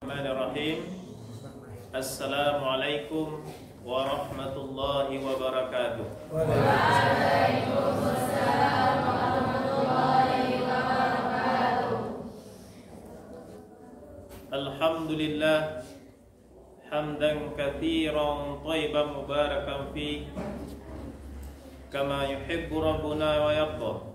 Bismillahirrahmanirrahim. Assalamualaikum warahmatullahi wabarakatuh. Waalaikumsalam warahmatullahi wabarakatuh. Alhamdulillah hamdan katsiran thayyiban mubarakan fi kama yuhibbu rabbuna wa yarda.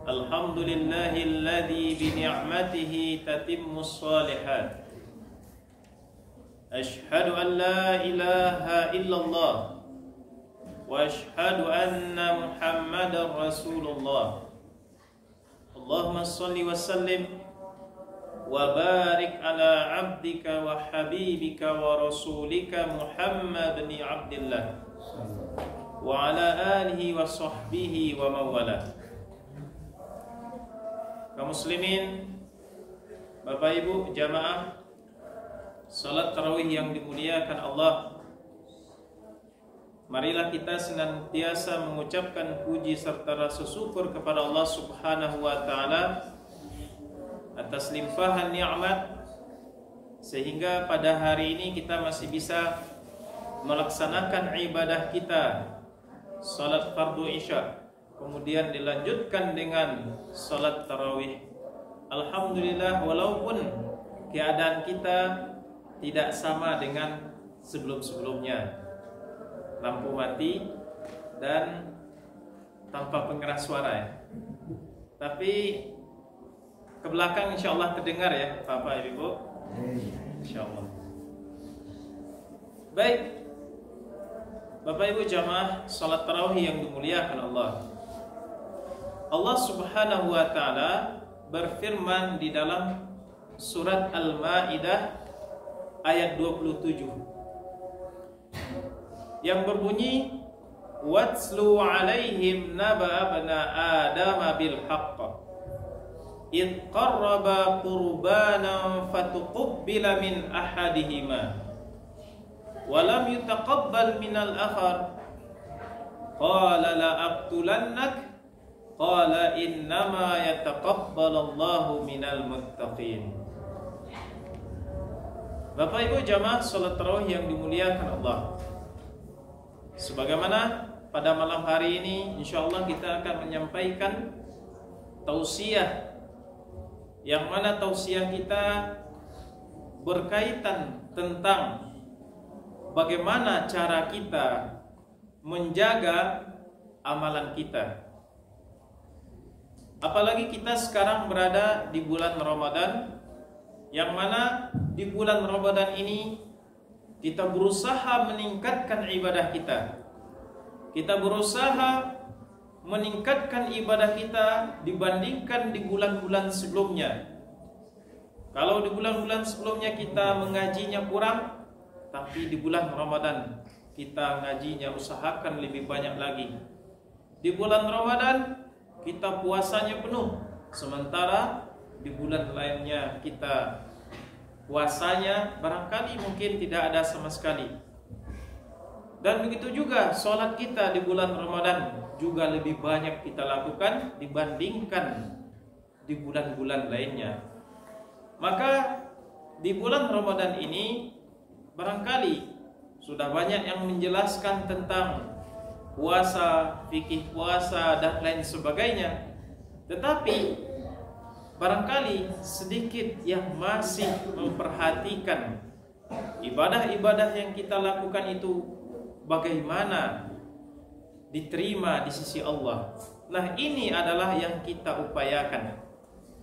Alhamdulillahilladzi bi ni'matihi tatimmus shalihat. Ashhadu an la ilaha illallah wa ashhadu anna Muhammadar Rasulullah. Allahumma shalli wa sallim wa barik ala abdika wa habibika wa rasulika Muhammad bin Abdillah wa ala alihi wa sahbihi wa mawalah. Kaum muslimin, Bapak Ibu jamaah salat tarawih yang dimuliakan Allah, marilah kita senantiasa mengucapkan puji serta rasa syukur kepada Allah Subhanahu wa taala atas limpahan nikmat sehingga pada hari ini kita masih bisa melaksanakan ibadah kita salat fardu isya, kemudian dilanjutkan dengan salat tarawih. Alhamdulillah, walaupun keadaan kita tidak sama dengan sebelum-sebelumnya, lampu mati dan tanpa pengeras suara ya. Tapi ke belakang insya Allah terdengar ya Bapak Ibu, insya Allah. Baik Bapak Ibu jamaah salat tarawih yang dimuliakan Allah, Allah Subhanahu wa taala berfirman di dalam surat Al-Maidah ayat 27 yang berbunyi watslu alaihim naba abna adam bil haqq id qarraba qurbanan fatuqbila min ahadihima wa lam yutaqabbal minal akhar qala la aqtulannak qala innama yataqabbalallahu minal muttaqin. Bapak Ibu jamaah salat tarawih yang dimuliakan Allah, sebagaimana pada malam hari ini insyaallah kita akan menyampaikan tausiah, yang mana tausiah kita berkaitan tentang bagaimana cara kita menjaga amalan kita. Apalagi kita sekarang berada di bulan Ramadan, yang mana di bulan Ramadan ini kita berusaha meningkatkan ibadah kita. Kita berusaha meningkatkan ibadah kita dibandingkan di bulan-bulan sebelumnya. Kalau di bulan-bulan sebelumnya kita mengajinya kurang, tapi di bulan Ramadan kita ngajinya usahakan lebih banyak lagi. Di bulan Ramadan kita puasanya penuh, sementara di bulan lainnya kita puasanya barangkali mungkin tidak ada sama sekali. Dan begitu juga sholat kita di bulan Ramadan juga lebih banyak kita lakukan dibandingkan di bulan-bulan lainnya. Maka di bulan Ramadan ini barangkali sudah banyak yang menjelaskan tentang puasa, fikih puasa dan lain sebagainya. Tetapi barangkali sedikit yang masih memperhatikan ibadah-ibadah yang kita lakukan itu bagaimana diterima di sisi Allah. Nah, ini adalah yang kita upayakan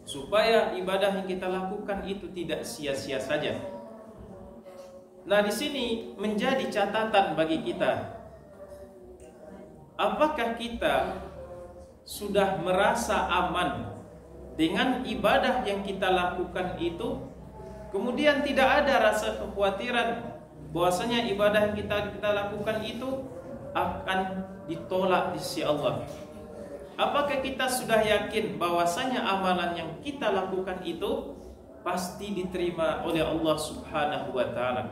supaya ibadah yang kita lakukan itu tidak sia-sia saja. Nah, di sini menjadi catatan bagi kita. Apakah kita sudah merasa aman dengan ibadah yang kita lakukan itu, kemudian tidak ada rasa kekhawatiran bahwasanya ibadah yang kita lakukan itu akan ditolak di sisi Allah? Apakah kita sudah yakin bahwasanya amalan yang kita lakukan itu pasti diterima oleh Allah Subhanahu wa taala?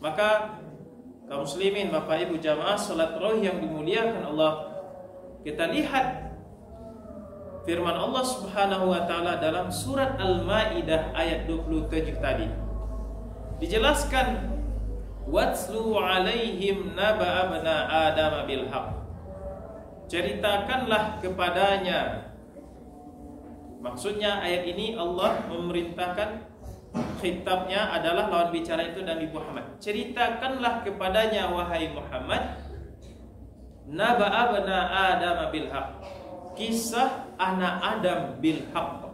Maka kaum muslimin, Bapak Ibu jamaah salat tarawih yang dimuliakan Allah, kita lihat firman Allah Subhanahu wa taala dalam surat Al-Maidah ayat 27 tadi. Dijelaskan, watslu alaihim naba'a abna Adam bil haqq. Ceritakanlah kepadanya. Maksudnya ayat ini Allah memerintahkan, khitabnya adalah lawan bicara itu Nabi Muhammad. Ceritakanlah kepadanya wahai Muhammad, naba'a abna Adam bil haqq. Kisah anak Adam bil haqq,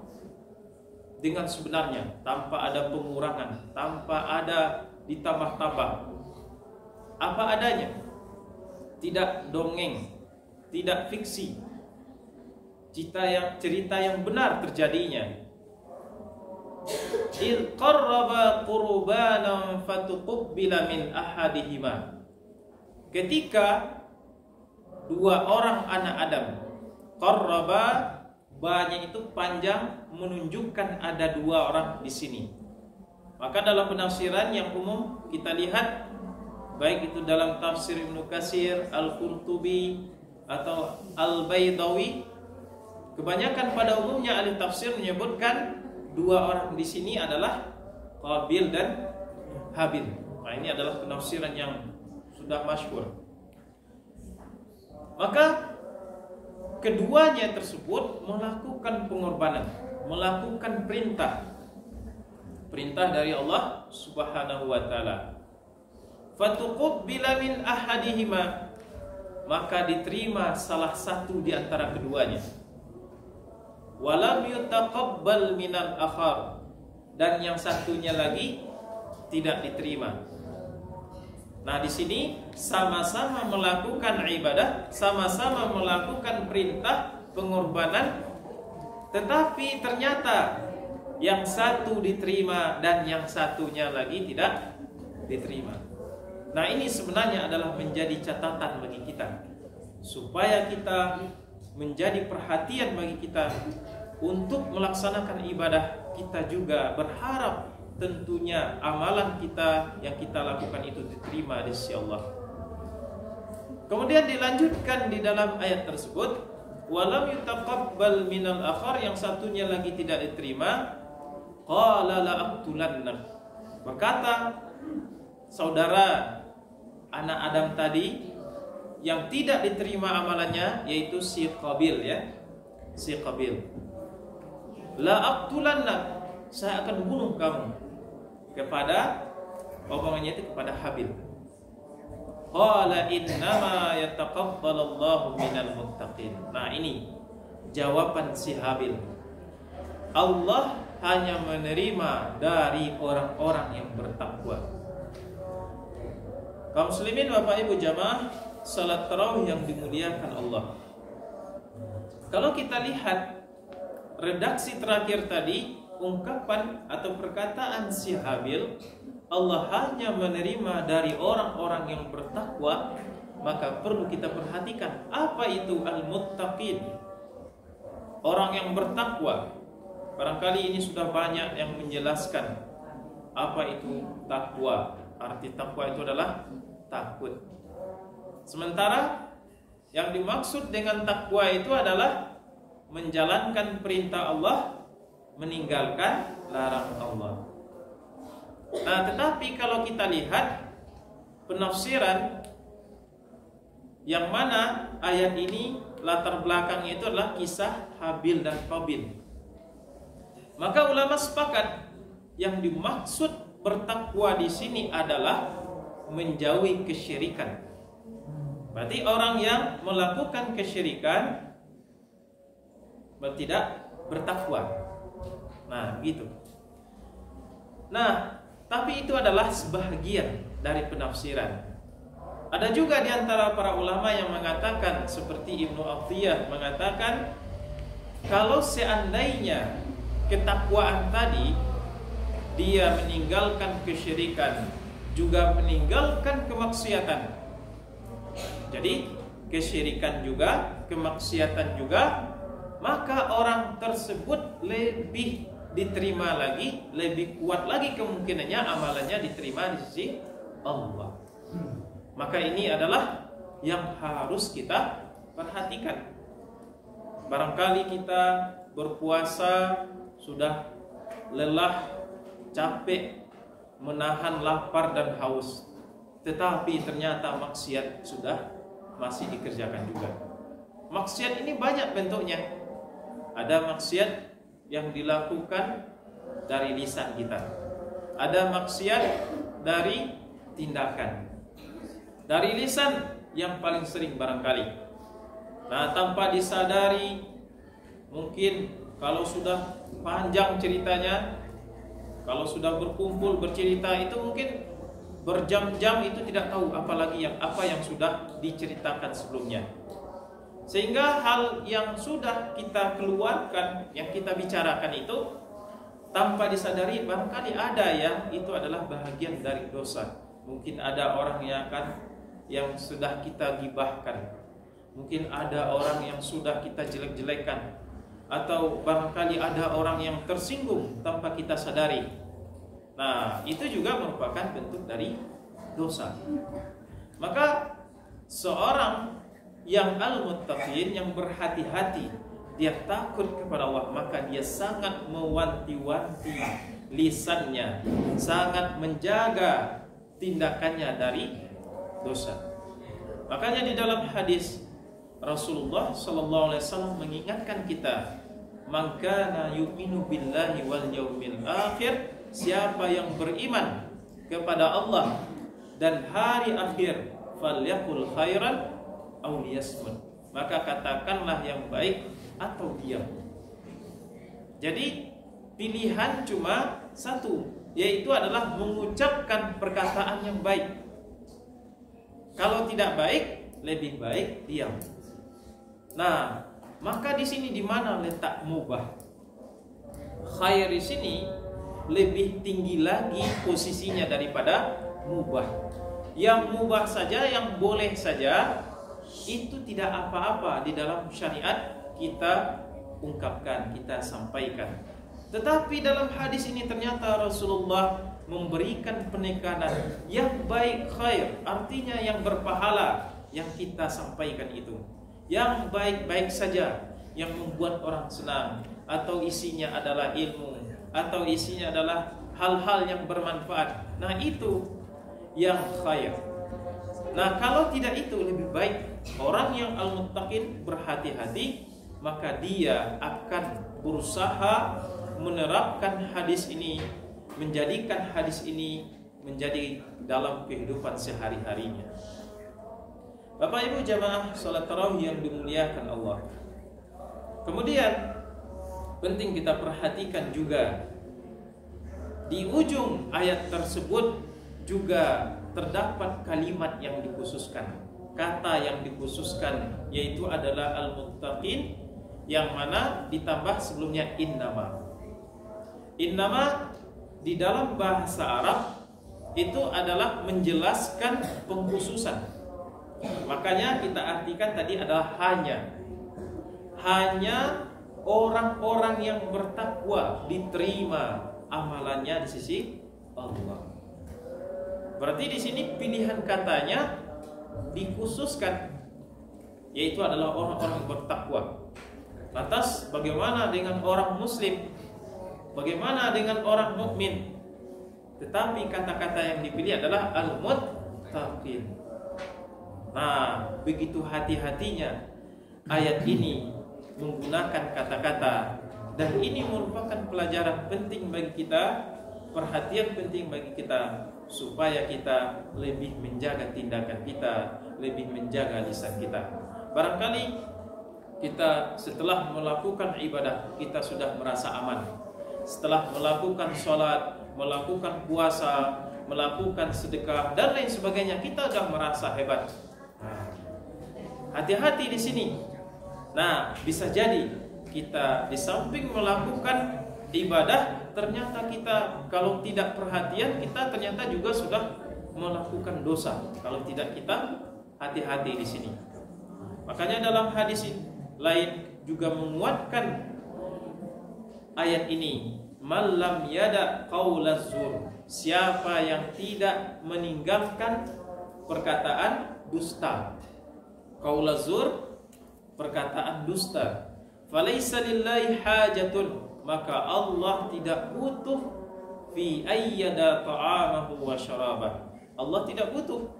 dengan sebenarnya, tanpa ada pengurangan, tanpa ada ditambah-tambah, apa adanya, tidak dongeng, tidak fiksi, cerita yang benar terjadinya. Il qarraba qurbanan fatuqbila min ahadihima. Ketika dua orang anak Adam, qarraba, banyak itu panjang, menunjukkan ada dua orang di sini. Maka dalam penafsiran yang umum kita lihat, baik itu dalam tafsir Ibnu Katsir, Al-Qurtubi atau Al-Baydawi, kebanyakan pada umumnya ahli tafsir menyebutkan dua orang di sini adalah Qabil dan Habil. Nah, ini adalah penafsiran yang sudah masyhur. Maka keduanya tersebut melakukan pengorbanan, melakukan perintah dari Allah Subhanahu wa taala. Fatuqbila min ahadihima, maka diterima salah satu di antara keduanya. Walam yutaqabbal minal akhar, dan yang satunya lagi tidak diterima. Nah, di sini sama-sama melakukan ibadah, sama-sama melakukan perintah pengorbanan, tetapi ternyata yang satu diterima dan yang satunya lagi tidak diterima. Nah, ini sebenarnya adalah menjadi catatan bagi kita, supaya kita menjadi perhatian bagi kita untuk melaksanakan ibadah. Kita juga berharap tentunya amalan kita yang kita lakukan itu diterima di sisi Allah. Kemudian dilanjutkan di dalam ayat tersebut, walam yutaqabbal minal akhar, yang satunya lagi tidak diterima. Qala la aqtulannak, berkata saudara anak Adam tadi yang tidak diterima amalannya, yaitu si Qabil, ya, si Qabil, la aqtulannak, saya akan bunuh kamu, kepada omongannya itu kepada Habil. Qala innama yataqabbalallahu minal muttaqin. Nah, ini jawaban si Habil. Allah hanya menerima dari orang-orang yang bertakwa. Kaum muslimin, Bapak Ibu jamaah salat tarawih yang dimuliakan Allah. Kalau kita lihat redaksi terakhir tadi, ungkapan atau perkataan si Habil, Allah hanya menerima dari orang-orang yang bertakwa, maka perlu kita perhatikan apa itu al-muttaqin, orang yang bertakwa. Barangkali ini sudah banyak yang menjelaskan apa itu takwa. Arti takwa itu adalah takut. Sementara yang dimaksud dengan takwa itu adalah menjalankan perintah Allah, meninggalkan larangan Allah. Nah, tetapi kalau kita lihat penafsiran yang mana ayat ini latar belakangnya itu adalah kisah Habil dan Qabil, maka ulama sepakat yang dimaksud bertakwa di sini adalah menjauhi kesyirikan. Berarti orang yang melakukan kesyirikan tidak bertakwa. Nah, gitu. Nah, tapi itu adalah sebahagian dari penafsiran. Ada juga di antara para ulama yang mengatakan, seperti Ibnu Athiyah mengatakan, kalau seandainya ketakwaan tadi dia meninggalkan kesyirikan, juga meninggalkan kemaksiatan. Jadi kesyirikan juga, kemaksiatan juga, maka orang tersebut lebih diterima lagi, lebih kuat lagi kemungkinannya amalannya diterima di sisi Allah. Maka ini adalah yang harus kita perhatikan. barangkali kita berpuasa sudah lelah, capek, menahan lapar dan haus, tetapi ternyata maksiat sudah masih dikerjakan juga. Maksiat ini banyak bentuknya. Ada maksiat yang dilakukan dari lisan kita, ada maksiat dari tindakan. Dari lisan yang paling sering barangkali. Nah, tanpa disadari, mungkin kalau sudah panjang ceritanya, kalau sudah berkumpul bercerita, itu mungkin berjam-jam itu tidak tahu apalagi apa yang sudah diceritakan sebelumnya. Sehingga hal yang sudah kita keluarkan, yang kita bicarakan itu tanpa disadari barangkali ada yang itu adalah bahagian dari dosa. Mungkin ada orang yang sudah kita gibahkan, mungkin ada orang yang sudah kita jelek-jelekan, atau barangkali ada orang yang tersinggung tanpa kita sadari. Nah, itu juga merupakan bentuk dari dosa. Maka seorang yang al-muttaqin, yang berhati-hati, dia takut kepada Allah, maka dia sangat mewanti-wanti lisannya, sangat menjaga tindakannya dari dosa. Makanya di dalam hadis Rasulullah SAW mengingatkan kita, man kana yu'minu billahi wal yaumil akhir, siapa yang beriman kepada Allah dan hari akhir, falyaqul khairan aw liyasmut, maka katakanlah yang baik atau diam. Jadi pilihan cuma satu, yaitu adalah mengucapkan perkataan yang baik. Kalau tidak baik, lebih baik diam. Nah, maka di sini di mana letak mubah? Khair di sini lebih tinggi lagi posisinya daripada mubah. Yang mubah saja, yang boleh saja, itu tidak apa-apa di dalam syariat kita ungkapkan, kita sampaikan. Tetapi dalam hadis ini ternyata Rasulullah memberikan penekanan yang baik, khair, artinya yang berpahala, yang kita sampaikan itu, yang baik-baik saja, yang membuat orang senang, atau isinya adalah ilmu, atau isinya adalah hal-hal yang bermanfaat. Nah, itu yang khair. Nah, kalau tidak itu lebih baik orang yang al-muttaqin berhati-hati, maka dia akan berusaha menerapkan hadis ini, menjadikan hadis ini menjadi dalam kehidupan sehari-harinya. Bapak Ibu jamaah salat tarawih yang dimuliakan Allah. Kemudian penting kita perhatikan juga di ujung ayat tersebut juga terdapat kalimat yang dikhususkan, kata yang dikhususkan, yaitu adalah al-muttaqin, yang mana ditambah sebelumnya innama. Innama di dalam bahasa Arab itu adalah menjelaskan pengkhususan. Makanya kita artikan tadi adalah hanya orang-orang yang bertakwa diterima amalannya di sisi Allah. Berarti di sini pilihan katanya dikhususkan, yaitu adalah orang-orang bertakwa. Lantas bagaimana dengan orang muslim? Bagaimana dengan orang mukmin? Tetapi kata-kata yang dipilih adalah al-muttaqin. Nah, begitu hati-hatinya ayat ini menggunakan kata-kata, dan ini merupakan pelajaran penting bagi kita, perhatian penting bagi kita, supaya kita lebih menjaga tindakan kita, lebih menjaga lisan kita. Barangkali kita setelah melakukan ibadah, kita sudah merasa aman. Setelah melakukan sholat, melakukan puasa, melakukan sedekah dan lain sebagainya, kita sudah merasa hebat. Hati-hati di sini. Nah, bisa jadi kita di samping melakukan ibadah, ternyata kita kalau tidak perhatian, kita ternyata juga sudah melakukan dosa. Kalau tidak kita hati-hati di sini. Makanya dalam hadis lain juga menguatkan ayat ini, malam yada qaulaz zur, siapa yang tidak meninggalkan perkataan dusta. Qaulaz zur, perkataan dusta. Falaisa lillahi hajatun, maka Allah tidak butuh fi ayyada ta'amahu wa syarabah. Allah tidak butuh,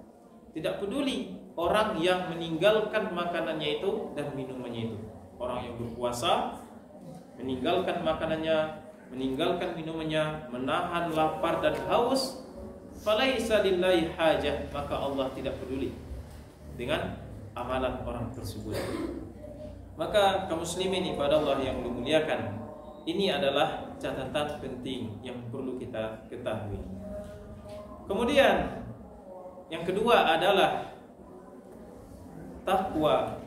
tidak peduli orang yang meninggalkan makanannya itu dan minumannya itu. Orang yang berpuasa meninggalkan makanannya, meninggalkan minumannya, menahan lapar dan haus, falaisa lillahi hajah, maka Allah tidak peduli dengan amalan orang tersebut. Maka kaum muslimin ibadah Allah yang dimuliakan, ini adalah catatan penting yang perlu kita ketahui. Kemudian yang kedua adalah takwa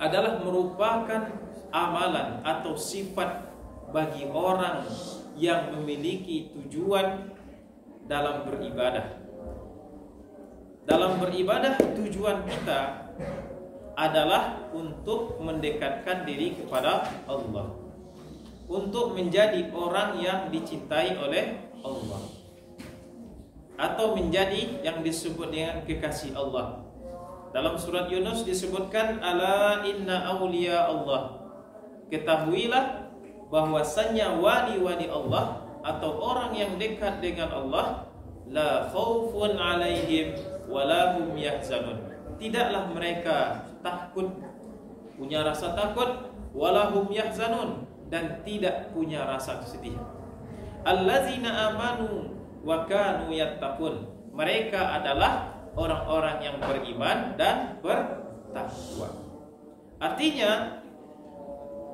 adalah merupakan amalan atau sifat bagi orang yang memiliki tujuan dalam beribadah. Dalam beribadah tujuan kita adalah untuk mendekatkan diri kepada Allah, untuk menjadi orang yang dicintai oleh Allah, atau menjadi yang disebut dengan kekasih Allah. Dalam surat Yunus disebutkan ala inna awliya Allah, ketahuilah bahwasannya wali-wali Allah atau orang yang dekat dengan Allah, la khaufun alaihim wala hum yahzanun, tidaklah mereka takut, punya rasa takut, wala hum yahzanun, dan tidak punya rasa kesedihan. Allazina amanu wa kanu yattaqun, mereka adalah orang-orang yang beriman dan bertakwa. Artinya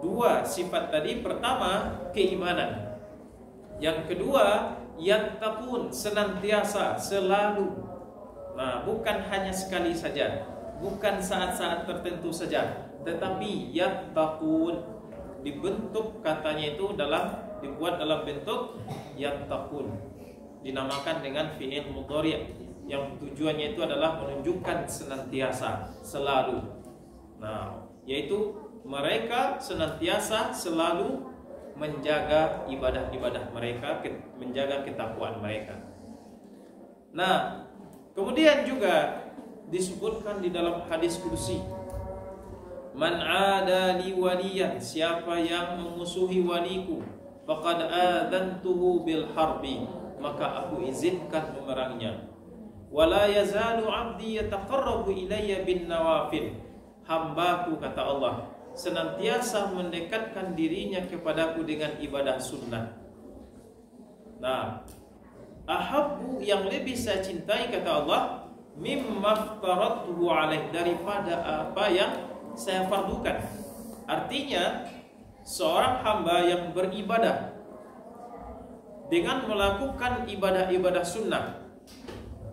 dua sifat tadi, pertama keimanan, yang kedua yattaqun, senantiasa, selalu. Nah, bukan hanya sekali saja, bukan saat-saat tertentu saja, tetapi yattaqun dibentuk katanya itu dibuat dalam bentuk yattaqun, dinamakan dengan fi'il mudhari' yang tujuannya itu adalah menunjukkan senantiasa, selalu. Nah, yaitu mereka senantiasa selalu menjaga ibadah-ibadah mereka, menjaga ketakwaan mereka. Nah, kemudian juga disebutkan di dalam hadis qudsi, man ada li waliyan, siapa yang memusuhi waliku, faqad adantuhu bil harbi, maka aku izinkan memerangnya. Wala yazalu 'abdi yataqarrabu ilayya bin nawafil, hambaku kata Allah senantiasa mendekatkan dirinya kepadaku dengan ibadah sunnah. Nah, ahabbu, yang lebih saya cintai kata Allah, mimma aftaratuhu alaih, daripada apa yang saya fardukan. Artinya seorang hamba yang beribadah dengan melakukan ibadah-ibadah sunnah,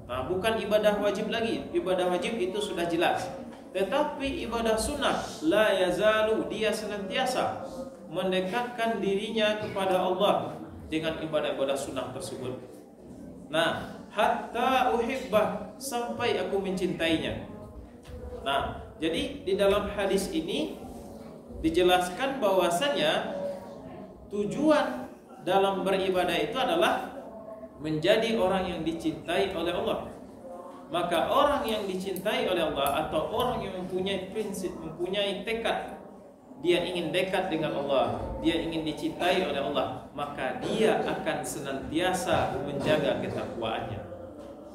nah, bukan ibadah wajib lagi. Ibadah wajib itu sudah jelas. Tetapi ibadah sunnah, la yazalu, dia senantiasa mendekatkan dirinya kepada Allah dengan ibadah-ibadah sunnah tersebut. Nah, hatta uhibbah, sampai aku mencintainya. Nah, jadi di dalam hadis ini dijelaskan bahwasanya tujuan dalam beribadah itu adalah menjadi orang yang dicintai oleh Allah. Maka orang yang dicintai oleh Allah atau orang yang mempunyai prinsip, mempunyai tekad, dia ingin dekat dengan Allah, dia ingin dicintai oleh Allah, maka dia akan senantiasa menjaga ketakwaannya.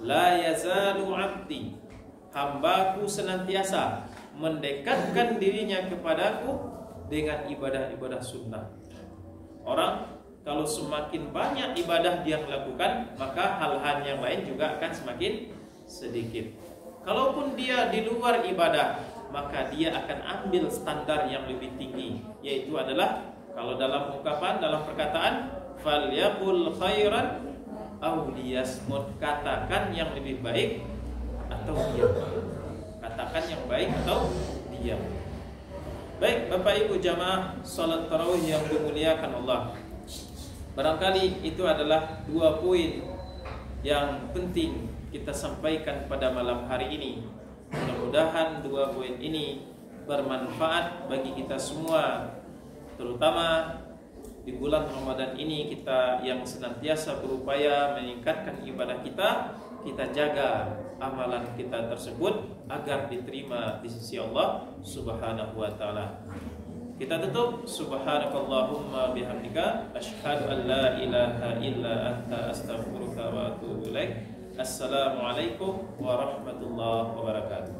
La yazalu 'abdi, hambaku senantiasa mendekatkan dirinya kepadaku dengan ibadah-ibadah sunnah. Orang kalau semakin banyak ibadah dia lakukan, maka hal-hal yang lain juga akan semakin sedikit. Kalaupun dia di luar ibadah, maka dia akan ambil standar yang lebih tinggi, yaitu adalah kalau dalam ungkapan, dalam perkataan, falyaqul khairan aw liyasmut, katakan yang lebih baik atau diam. Katakan yang baik atau diam. Baik, Bapak Ibu jamaah salat tarawih yang dimuliakan Allah, barangkali itu adalah dua poin yang penting kita sampaikan pada malam hari ini. Mudah-mudahan dua poin ini bermanfaat bagi kita semua, terutama di bulan Ramadan ini kita yang senantiasa berupaya meningkatkan ibadah kita, kita jaga amalan kita tersebut agar diterima di sisi Allah Subhanahu wa taala. Kita tutup, subhanakallahumma bihamdika asyhadu an la ilaha illa anta astaghfiruka wa atubu ilaik. Assalamualaikum warahmatullahi wabarakatuh.